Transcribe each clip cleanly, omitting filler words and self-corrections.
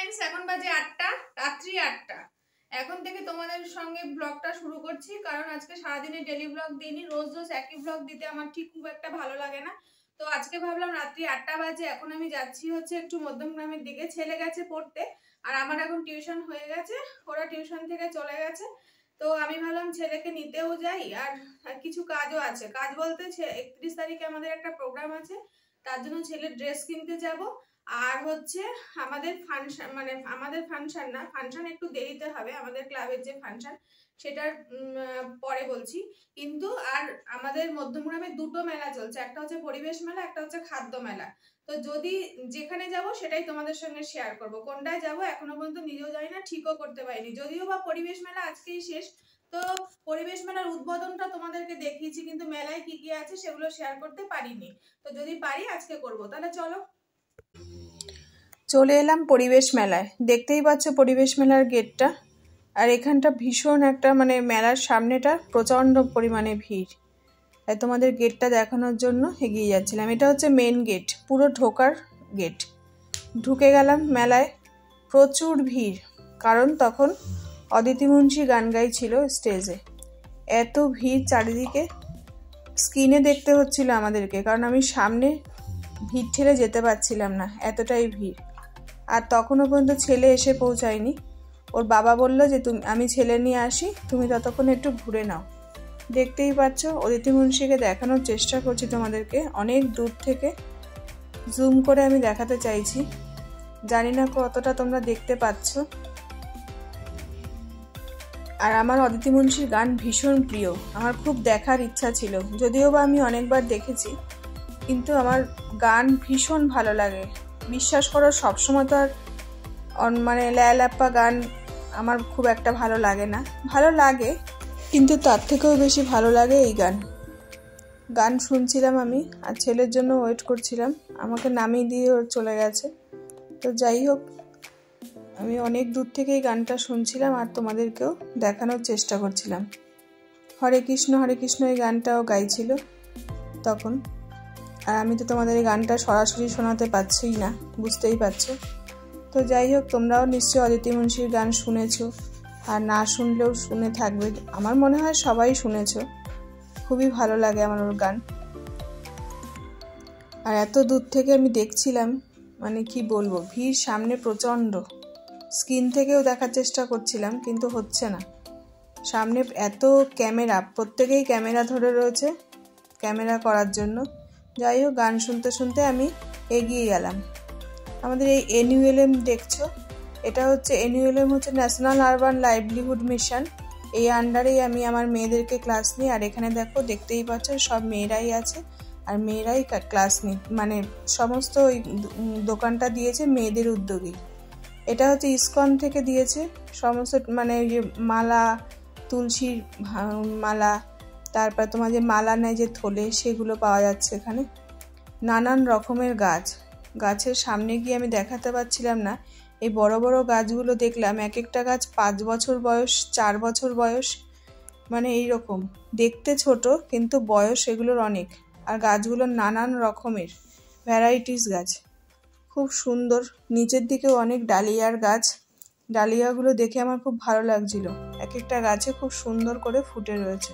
Friends, এখন বাজে 8টা, রাত্রি 8টা। এখন থেকে তোমাদের সঙ্গে ব্লগটা শুরু করছি, কারণ আজকে সারাদিনে ডেলি ব্লগ দিইনি। রোজ রোজ একই ব্লগ দিতে আমার ঠিক খুব একটা ভালো লাগে না। তো আজকে ভাবলাম রাত্রি 8টা বাজে, এখন আমি যাচ্ছি হচ্ছে একটু মধ্যমগ্রামের দিকে। ছেলে গেছে পড়তে, আর আমার এখন টিউশন হয়ে গেছে, ওরা টিউশন থেকে চলে গেছে। তো আমি ভাবলাম ছেলেকে নিতেও যাই, আর কিছু কাজও আছে। কাজ বলতে 31 তারিখে আমাদের একটা প্রোগ্রাম আছে, তার জন্য ছেলের ড্রেস কিনতে যাব। আর হচ্ছে আমাদের ফাংশন, মানে আমাদের ফাংশন না, ফাংশন একটু দেরিতে হবে, আমাদের ক্লাবের যে ফাংশন সেটার পরে বলছি। কিন্তু আর আমাদের মধ্যমগ্রামে দুটো মেলা চলছে, একটা হচ্ছে পরিবেশ মেলা, একটা হচ্ছে খাদ্য মেলা। তো যদি যেখানে যাব সেটাই তোমাদের সঙ্গে শেয়ার করব। কোনটায় যাব এখনো পর্যন্ত নিজেও জানি না, ঠিকও করতে পারিনি। যদিও বা পরিবেশ মেলা আজকেই শেষ, তো পরিবেশ মেলার উদ্বোধনটা তোমাদেরকে দেখিয়েছি, কিন্তু মেলায় কি কি আছে সেগুলো শেয়ার করতে পারিনি। তো যদি পারি আজকে করব। তাহলে চলো। চলে এলাম পরিবেশ মেলায়। দেখতেই পাচ্ছ পরিবেশ মেলার গেটটা। আর এখানটা ভীষণ একটা, মানে মেলার সামনেটা প্রচণ্ড পরিমাণে ভিড়। তাই তোমাদের গেটটা দেখানোর জন্য এগিয়ে যাচ্ছিলাম। এটা হচ্ছে মেন গেট, পুরো ঢোকার গেট। ঢুকে গেলাম মেলায়। প্রচুর ভিড়, কারণ তখন অদিতি মুন্সি গান গাইছিল স্টেজে। এত ভিড় চারিদিকে, স্ক্রিনে দেখতে হচ্ছিল আমাদেরকে, কারণ আমি সামনে ভিড় ঠেলে যেতে পারছিলাম না, এতটাই ভিড়। আর তখনও পর্যন্ত ছেলে এসে পৌঁছায়নি। ওর বাবা বলল যে আমি ছেলে নিয়ে আসি, তুমি ততক্ষণ একটু ঘুরে নাও। দেখতেই পাচ্ছ অদিতি মুন্সিকে দেখানোর চেষ্টা করছি তোমাদেরকে, অনেক দূর থেকে জুম করে আমি দেখাতে চাইছি। জানি না কতটা তোমরা দেখতে পাচ্ছ। আর আমার অদিতি মুন্সির গান ভীষণ প্রিয়, আমার খুব দেখার ইচ্ছা ছিল। যদিও বা আমি অনেকবার দেখেছি, কিন্তু আমার গান ভীষণ ভালো লাগে। বিশ্বাস করো, সবসময় তো আর মানে ল্যালাপ্পা গান আমার খুব একটা ভালো লাগে না। ভালো লাগে, কিন্তু তার থেকেও বেশি ভালো লাগে এই গান। গান শুনছিলাম আমি, আর ছেলের জন্য ওয়েট করছিলাম। আমাকে নামিয়ে দিয়ে ওর চলে গেছে। তো যাই হোক, আমি অনেক দূর থেকে এই গানটা শুনছিলাম আর তোমাদেরকেও দেখানোর চেষ্টা করছিলাম। হরে কৃষ্ণ হরে কৃষ্ণ এই গানটাও গাইছিল তখন। আর আমি তো তোমাদের এই গানটা সরাসরি শোনাতে পারছিই না, বুঝতেই পারছো। তো যাই হোক, তোমরাও নিশ্চয়ই অদিতি মুন্সির গান শুনেছো, আর না শুনলেও শুনে থাকবে। আমার মনে হয় সবাই শুনেছো। খুবই ভালো লাগে আমার ওর গান। আর এত দূর থেকে আমি দেখছিলাম, মানে কি বলবো, ভিড় সামনে প্রচণ্ড। স্ক্রিন থেকেও দেখার চেষ্টা করছিলাম, কিন্তু হচ্ছে না। সামনে এত ক্যামেরা, প্রত্যেকেই ক্যামেরা ধরে রয়েছে ক্যামেরা করার জন্য। যাই হোক, গান শুনতে শুনতে আমি এগিয়ে গেলাম। আমাদের এই NULM দেখছো, এটা হচ্ছে NULM হচ্ছে ন্যাশনাল আরবান লাইভলিহুড মিশন। এই আন্ডারেই আমি আমার মেয়েদেরকে ক্লাস নিই। আর এখানে দেখতেই পাচ্ছ সব মেয়েরাই আছে, আর মেয়েরাই ক্লাস নিই। মানে সমস্ত ওই দোকানটা দিয়েছে মেয়েদের উদ্যোগী। এটা হচ্ছে ইসকন থেকে দিয়েছে সমস্ত, মানে মালা, তুলসীর মালা, তারপর তোমার যে মালা নেয় যে থলে, সেগুলো পাওয়া যাচ্ছে এখানে। নানান রকমের গাছ। গাছের সামনে গিয়ে আমি দেখাতে পারছিলাম না। এই বড় বড় গাছগুলো দেখলাম, এক একটা গাছ 5 বছর বয়স, 4 বছর বয়স, মানে এইরকম দেখতে ছোট, কিন্তু বয়স এগুলোর অনেক। আর গাছগুলোর নানান রকমের ভ্যারাইটিস গাছ, খুব সুন্দর। নিচের দিকেও অনেক ডালিয়ার গাছ। ডালিয়াগুলো দেখে আমার খুব ভালো লাগছিল, এক একটা গাছে খুব সুন্দর করে ফুটে রয়েছে।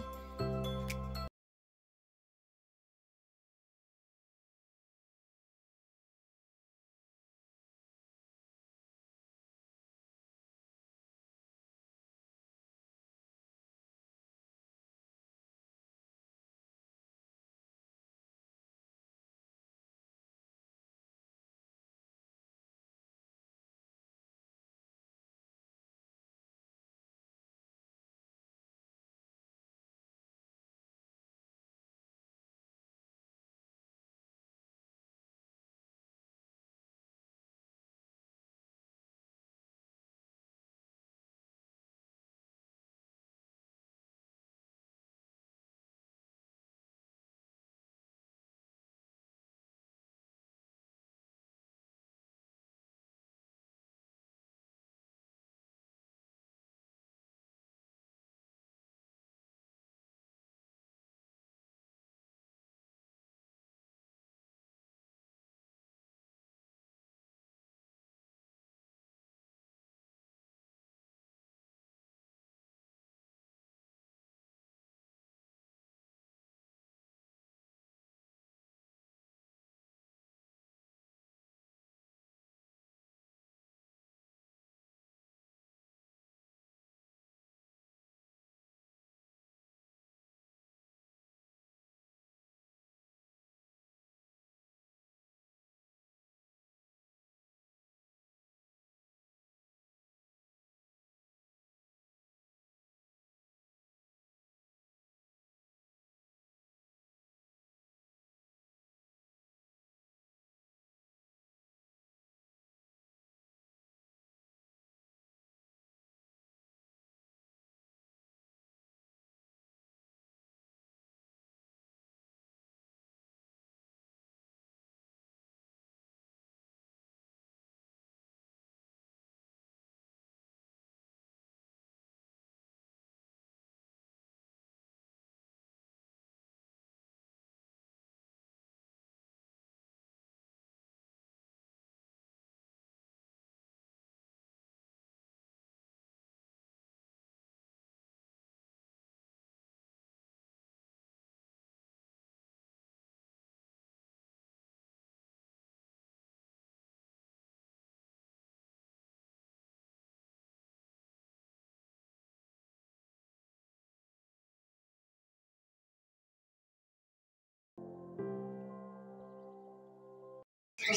তো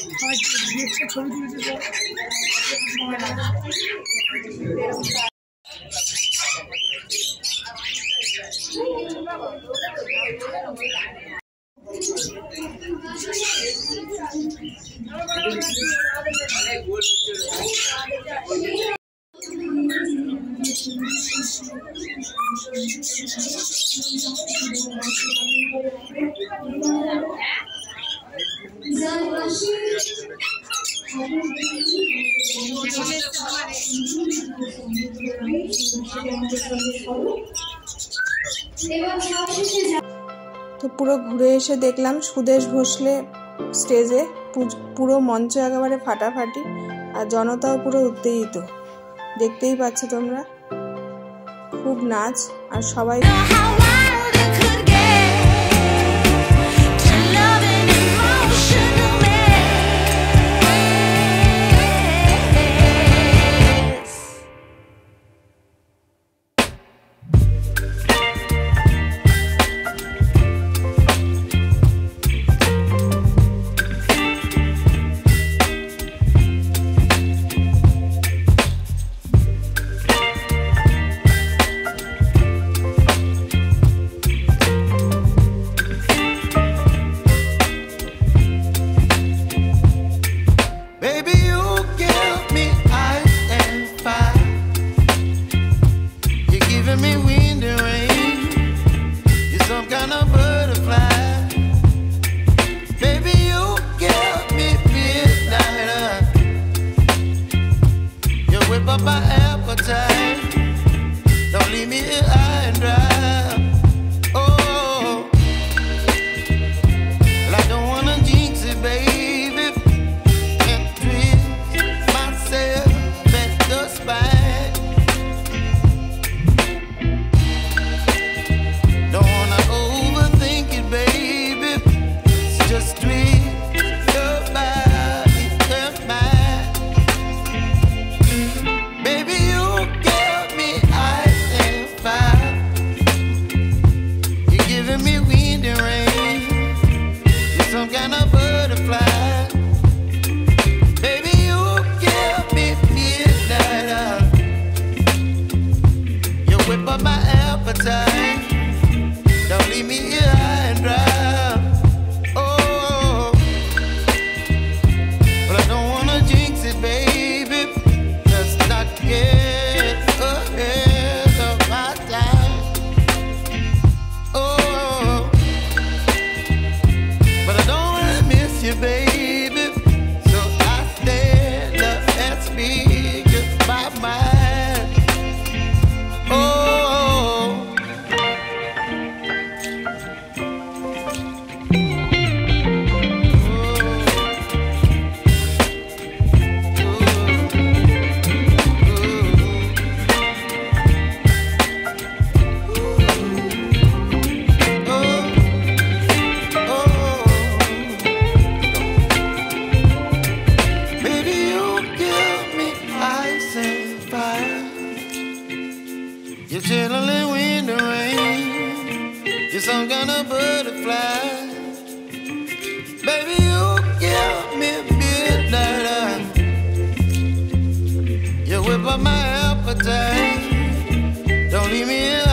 পুরো ঘুরে এসে দেখলাম সুদেশ ভোসলে স্টেজে, পুরো মঞ্চ একেবারে ফাটাফাটি, আর জনতাও পুরো উত্তেজিত, দেখতেই পাচ্ছ তোমরা, খুব নাচ আর সবাই। You're chilling in the rain. You're some kind of butterfly. Baby, you give me midnight. You whip up my appetite. Don't leave me here.